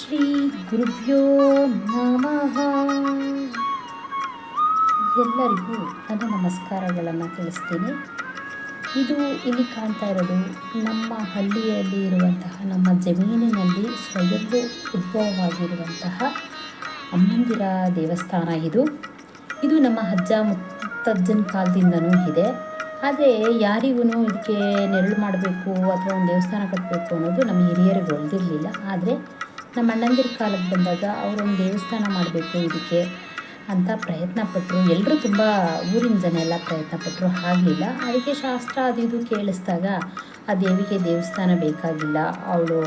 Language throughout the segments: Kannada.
ಶ್ರೀ ಗುರುಭ್ಯೋ ನಮಃ. ಎಲ್ಲರಿಗೂ ನನ್ನ ನಮಸ್ಕಾರಗಳನ್ನು ತಿಳಿಸ್ತೀನಿ. ಇದು ಇಲ್ಲಿ ಕಾಣ್ತಾ ಇರೋದು ನಮ್ಮ ಹಳ್ಳಿಯಲ್ಲಿ ಇರುವಂತಹ, ನಮ್ಮ ಜಮೀನಿನಲ್ಲಿ ಸ್ವಯಂಭೂ ಉದ್ಭವವಾಗಿರುವಂತಹ ಅಮ್ಮಂದಿರ ದೇವಸ್ಥಾನ ಇದು ನಮ್ಮ ಅಜ್ಜ ಮುತ್ತಜ್ಜನ ಕಾಲದಿಂದನೂ ಇದೆ. ಆದರೆ ಯಾರಿಗೂ ಇದಕ್ಕೆ ನೆರಳು ಮಾಡಬೇಕು ಅಥವಾ ಒಂದು ದೇವಸ್ಥಾನ ಕಟ್ಟಬೇಕು ಅನ್ನೋದು ನಮ್ಮ ಹಿರಿಯರಿಗೆ ಒಳ್ದಿರಲಿಲ್ಲ. ಆದರೆ ನಮ್ಮ ಅಣ್ಣಂದಿರ ಕಾಲಕ್ಕೆ ಬಂದಾಗ ಅವರೊಂದು ದೇವಸ್ಥಾನ ಮಾಡಬೇಕು ಇದಕ್ಕೆ ಅಂತ ಪ್ರಯತ್ನಪಟ್ಟರು. ಎಲ್ಲರೂ ತುಂಬ ಊರಿನ ಜನ ಎಲ್ಲ ಪ್ರಯತ್ನಪಟ್ಟರು, ಆಗಲಿಲ್ಲ. ಅದಕ್ಕೆ ಶಾಸ್ತ್ರ ಅದು ಇದು ಕೇಳಿಸಿದಾಗ ಆ ದೇವಿಗೆ ದೇವಸ್ಥಾನ ಬೇಕಾಗಿಲ್ಲ, ಅವಳು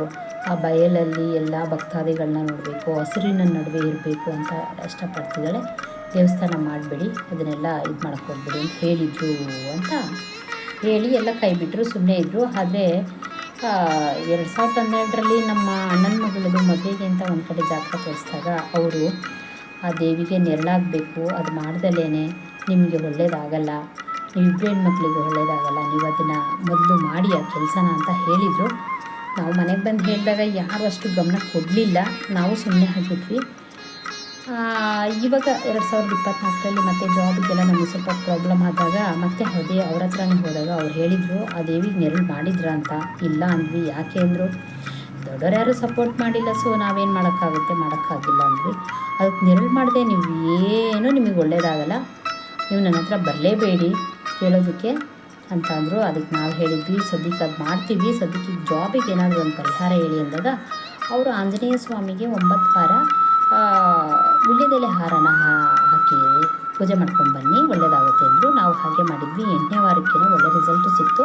ಆ ಬಯಲಲ್ಲಿ ಎಲ್ಲ ಭಕ್ತಾದಿಗಳನ್ನ ನೋಡಬೇಕು, ಹಸಿರಿನ ನಡುವೆ ಇರಬೇಕು ಅಂತ ಇಷ್ಟಪಡ್ತಿದ್ದಾಳೆ. ದೇವಸ್ಥಾನ ಮಾಡಬೇಡಿ, ಅದನ್ನೆಲ್ಲ ಇದು ಮಾಡೋಕ್ಕೆ ಹೋಗ್ಬೇಡಿ ಅಂತ ಹೇಳಿದರು ಅಂತ ಹೇಳಿ ಎಲ್ಲ ಕೈ ಬಿಟ್ಟರು, ಸುಮ್ಮನೆ ಇದ್ದರು. ಆದರೆ 2012ರಲ್ಲಿ ನಮ್ಮ ಅಣ್ಣನ ಮಗಳದು ಮದುವೆಗೆ ಅಂತ ಒಂದು ಕಡೆ ಜಾತಕ ತೋರಿಸಿದಾಗ ಅವರು ಆ ದೇವಿಗೆ ನೆರಳಾಗಬೇಕು, ಅದು ಮಾಡ್ದಲೇ ನಿಮಗೆ ಒಳ್ಳೇದಾಗಲ್ಲ, ನೀವಿಬ್ಬರು ಹೆಣ್ಮಕ್ಳಿಗೆ ಒಳ್ಳೇದಾಗಲ್ಲ, ನೀವು ಅದನ್ನು ಮೊದಲು ಮಾಡಿ ಆ ಕೆಲಸನ ಅಂತ ಹೇಳಿದರು. ನಾವು ಮನೆಗೆ ಬಂದು ಹೇಳಿದಾಗ ಯಾರು ಅಷ್ಟು ಗಮನ ಕೊಡಲಿಲ್ಲ, ನಾವು ಸುಮ್ಮನೆ ಆಗಿದ್ವಿ. ಇವಾಗ 2024ರಲ್ಲಿ ಮತ್ತೆ ಜಾಬಿಗೆಲ್ಲ ನಮಗೆ ಸ್ವಲ್ಪ ಪ್ರಾಬ್ಲಮ್ ಆದಾಗ ಮತ್ತೆ ಅವ್ರ ಹತ್ರನೇ ಹೋದಾಗ ಅವ್ರು ಹೇಳಿದರು ಆ ದೇವಿಗೆ ನೆರಳು ಮಾಡಿದ್ರ ಅಂತ. ಇಲ್ಲ ಅಂದ್ವಿ. ಯಾಕೆ ಅಂದರು, ದೊಡ್ಡವ್ರು ಯಾರು ಸಪೋರ್ಟ್ ಮಾಡಿಲ್ಲ, ಸೊ ನಾವೇನು ಮಾಡೋಕ್ಕಾಗಿಲ್ಲ ಅಂದ್ವಿ. ಅದಕ್ಕೆ ನೆರಳು ಮಾಡಿದೆ ನೀವು ಏನೂ ನಿಮಗೆ ಒಳ್ಳೇದಾಗಲ್ಲ, ನೀವು ನನ್ನ ಹತ್ರ ಬರಲೇಬೇಡಿ ಕೇಳೋದಕ್ಕೆ ಅಂತ ಅಂದರು. ಅದಕ್ಕೆ ನಾವು ಹೇಳಿದ್ವಿ ಸದ್ಯಕ್ಕೆ ಅದು ಮಾಡ್ತೀವಿ, ಸದ್ಯಕ್ಕೆ ಜಾಬಿಗೆ ಏನಾದರೂ ಒಂದು ಪರಿಹಾರ ಹೇಳಿ ಅಂದಾಗ ಅವರು ಆಂಜನೇಯ ಸ್ವಾಮಿಗೆ 9 ವಾರ ವೀಳ್ಯದೆಲೆ ಹಾರನ ಹಾಕಿ ಪೂಜೆ ಮಾಡ್ಕೊಂಡು ಬನ್ನಿ, ಒಳ್ಳೆಯದಾಗುತ್ತೆ ಅಂದರು. ನಾವು ಹಾಗೆ ಮಾಡಿದ್ವಿ. 8ನೇ ವಾರಕ್ಕೆ ಒಳ್ಳೆ ರಿಸಲ್ಟು ಸಿಕ್ತು,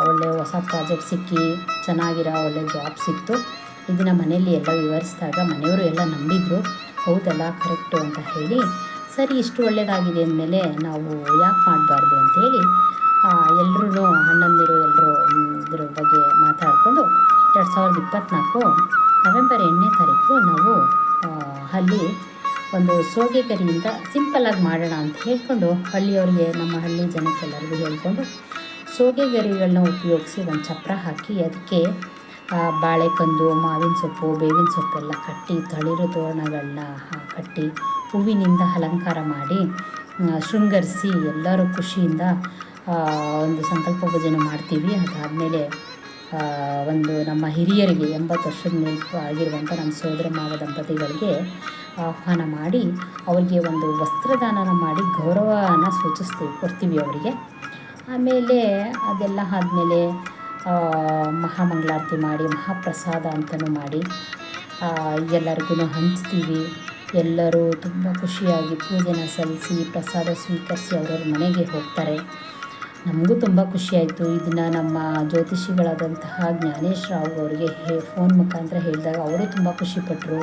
ಒಳ್ಳೆ ಹೊಸ ಪ್ರಾಜೆಕ್ಟ್ ಸಿಕ್ಕಿ ಚೆನ್ನಾಗಿರೋ ಒಳ್ಳೆ ಜಾಬ್ ಸಿಕ್ತು. ಇದನ್ನು ಮನೆಯಲ್ಲಿ ಎಲ್ಲ ವಿವರಿಸಿದಾಗ ಮನೆಯವರು ಎಲ್ಲ ನಂಬಿದ್ರು, ಹೌದಲ್ಲ ಕರೆಕ್ಟು ಅಂತ ಹೇಳಿ. ಸರಿ, ಇಷ್ಟು ಒಳ್ಳೆಯದಾಗಿದೆ ಅಂದಮೇಲೆ ನಾವು ಯಾಕೆ ಮಾಡಬಾರ್ದು ಅಂತೇಳಿ ಎಲ್ಲರೂ ಅಣ್ಣಂದಿರು ಎಲ್ಲರೂ ಇದ್ರ ಬಗ್ಗೆ ಮಾತಾಡಿಕೊಂಡು 2024 ನವೆಂಬರ್ 8ನೇ ತಾರೀಕು ನಾವು ಅಲ್ಲಿ ಒಂದು ಸೋಗೆಗರಿಯಿಂದ ಸಿಂಪಲ್ಲಾಗಿ ಮಾಡೋಣ ಅಂತ ಹೇಳ್ಕೊಂಡು ಹಳ್ಳಿಯವ್ರಿಗೆ, ನಮ್ಮ ಹಳ್ಳಿ ಜನಕ್ಕೆಲ್ಲರಿಗೂ ಹೇಳ್ಕೊಂಡು ಸೋಗೆಗರಿಗಳನ್ನ ಉಪಯೋಗಿಸಿ ಒಂದು ಚಪ್ರ ಹಾಕಿ ಅದಕ್ಕೆ ಬಾಳೆಕಂದು, ಮಾವಿನ ಸೊಪ್ಪು, ಬೇವಿನ ಸೊಪ್ಪೆಲ್ಲ ಕಟ್ಟಿ, ತಳಿರು ತೋರಣಗಳನ್ನ ಕಟ್ಟಿ, ಹೂವಿನಿಂದ ಅಲಂಕಾರ ಮಾಡಿ ಶೃಂಗರಿಸಿ ಎಲ್ಲರೂ ಖುಷಿಯಿಂದ ಒಂದು ಸಂಕಲ್ಪ ಭೋಜನ ಮಾಡ್ತೀವಿ. ಅದಾದಮೇಲೆ ಒಂದು ನಮ್ಮ ಹಿರಿಯರಿಗೆ 80 ವರ್ಷದ ಮೇಲೆ ಆಗಿರುವಂಥ ನಮ್ಮ ಸೋದರ ಮಾವ ದಂಪತಿಗಳಿಗೆ ಆಹ್ವಾನ ಮಾಡಿ ಅವರಿಗೆ ಒಂದು ವಸ್ತ್ರದಾನ ಮಾಡಿ ಗೌರವನ ಕೊಡ್ತೀವಿ ಅವರಿಗೆ. ಆಮೇಲೆ ಅದೆಲ್ಲ ಆದಮೇಲೆ ಮಹಾಮಂಗಳಾರತಿ ಮಾಡಿ ಮಹಾಪ್ರಸಾದ ಅಂತಲೂ ಮಾಡಿ ಎಲ್ಲರಿಗೂ ಹಂಚ್ತೀವಿ. ಎಲ್ಲರೂ ತುಂಬ ಖುಷಿಯಾಗಿ ಪೂಜೆನ ಸಲ್ಲಿಸಿ ಪ್ರಸಾದ ಸ್ವೀಕರಿಸಿ ಅವರವ್ರ ಮನೆಗೆ ಹೋಗ್ತಾರೆ. ನಮಗೂ ತುಂಬ ಖುಷಿಯಾಯಿತು. ಇದನ್ನು ನಮ್ಮ ಜ್ಯೋತಿಷಿಗಳಾದಂತಹ ಜ್ಞಾನೇಶ್ ರಾವ್ ಅವರಿಗೆ ಫೋನ್ ಮುಖಾಂತರ ಹೇಳಿದಾಗ ಅವರು ತುಂಬ ಖುಷಿಪಟ್ಟರು.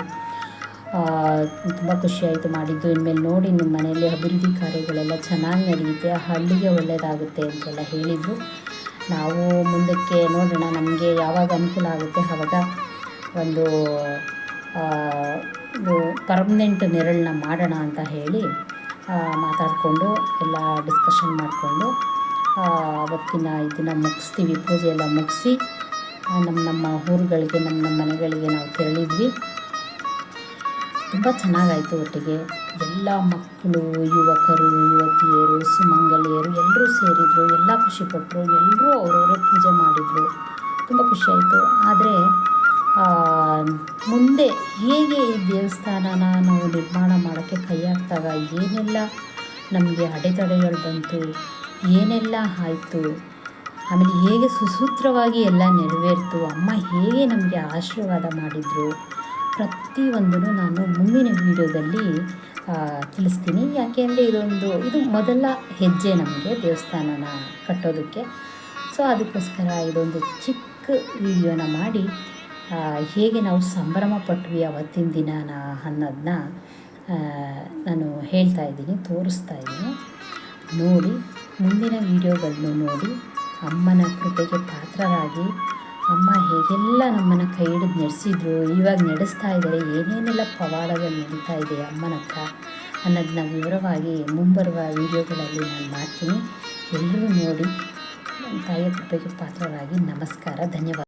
ತುಂಬ ಖುಷಿಯಾಯಿತು ಮಾಡಿದ್ದು. ಇನ್ಮೇಲೆ ನೋಡಿ ನಿಮ್ಮ ಮನೆಯಲ್ಲಿ ಅಭಿವೃದ್ಧಿ ಕಾರ್ಯಗಳೆಲ್ಲ ಚೆನ್ನಾಗಿ ನಡೆಯುತ್ತೆ, ಹಳ್ಳಿಗೆ ಒಳ್ಳೆಯದಾಗುತ್ತೆ ಅಂತೆಲ್ಲ ಹೇಳಿದರು. ನಾವು ಮುಂದಕ್ಕೆ ನೋಡೋಣ, ನಮಗೆ ಯಾವಾಗ ಅನುಕೂಲ ಆಗುತ್ತೆ ಆವಾಗ ಒಂದು ಪರ್ಮನೆಂಟ್ ನೆರಳನ್ನ ಮಾಡೋಣ ಅಂತ ಹೇಳಿ ಮಾತಾಡಿಕೊಂಡು ಎಲ್ಲ ಡಿಸ್ಕಷನ್ ಮಾಡಿಕೊಂಡು ಅವತ್ತಿನ ಇದನ್ನು ಮುಗಿಸ್ತೀವಿ. ಪೂಜೆ ಎಲ್ಲ ಮುಗಿಸಿ ನಮ್ಮ ಊರುಗಳಿಗೆ, ನಮ್ಮ ಮನೆಗಳಿಗೆ ನಾವು ತೆರಳಿದ್ವಿ. ತುಂಬ ಚೆನ್ನಾಗಾಯಿತು. ಒಟ್ಟಿಗೆ ಎಲ್ಲ ಮಕ್ಕಳು, ಯುವಕರು, ಯುವತಿಯರು, ಸುಮಂಗಲಿಯರು ಎಲ್ಲರೂ ಸೇರಿದರು, ಎಲ್ಲ ಖುಷಿಪಟ್ಟರು, ಎಲ್ಲರೂ ಅವರವರೇ ಪೂಜೆ ಮಾಡಿದರು. ತುಂಬ ಖುಷಿಯಾಯಿತು. ಆದರೆ ಮುಂದೆ ಹೇಗೆ ಈ ದೇವಸ್ಥಾನನ ನಾವು ನಿರ್ಮಾಣ ಮಾಡೋಕ್ಕೆ ಕೈ ಹಾಕಿದಾಗ ಏನೆಲ್ಲ ನಮಗೆ ಅಡೆತಡೆಗಳು ಬಂತು, ಏನೆಲ್ಲ ಆಯಿತು, ಆಮೇಲೆ ಹೇಗೆ ಸುಸೂತ್ರವಾಗಿ ಎಲ್ಲ ನೆರವೇರಿತು, ಅಮ್ಮ ಹೇಗೆ ನಮಗೆ ಆಶೀರ್ವಾದ ಮಾಡಿದರು, ಪ್ರತಿಯೊಂದನ್ನು ನಾನು ಮುಂದಿನ ವೀಡಿಯೋದಲ್ಲಿ ತಿಳಿಸ್ತೀನಿ. ಯಾಕೆಂದರೆ ಇದು ಮೊದಲ ಹೆಜ್ಜೆ ನಮಗೆ ದೇವಸ್ಥಾನನ ಕಟ್ಟೋದಕ್ಕೆ. ಸೊ ಅದಕ್ಕೋಸ್ಕರ ಇದೊಂದು ಚಿಕ್ಕ ವಿಡಿಯೋನ ಮಾಡಿ ಹೇಗೆ ನಾವು ಸಂಭ್ರಮ ಪಟ್ವಿ ಅವತ್ತಿನ ದಿನ ಅನ್ನೋದನ್ನ ನಾನು ಹೇಳ್ತಾ ಇದ್ದೀನಿ, ತೋರಿಸ್ತಾ ಇದ್ದೀನಿ. ನೋಡಿ, ಮುಂದಿನ ವೀಡಿಯೋಗಳನ್ನು ನೋಡಿ ಅಮ್ಮನ ಕೃಪೆಗೆ ಪಾತ್ರರಾಗಿ, ಅಮ್ಮ ಹೇಗೆಲ್ಲ ನಮ್ಮನ್ನು ಕೈ ಹಿಡಿದು ನಡೆಸಿದ್ರು, ಇವಾಗ ನಡೆಸ್ತಾ ಇದ್ದಾರೆ, ಏನೇನೆಲ್ಲ ಪವಾಡಗಳು ನಡೀತಾ ಇದೆ ಅಮ್ಮನ ಹತ್ರ ಅನ್ನೋದನ್ನ ವಿವರವಾಗಿ ಮುಂಬರುವ ವೀಡಿಯೋಗಳಲ್ಲಿ ನಾನು ಮಾಡ್ತೀನಿ. ಎಲ್ಲರೂ ನೋಡಿ ತಾಯಿಯ ಕೃಪೆಗೆ ಪಾತ್ರರಾಗಿ. ನಮಸ್ಕಾರ, ಧನ್ಯವಾದ.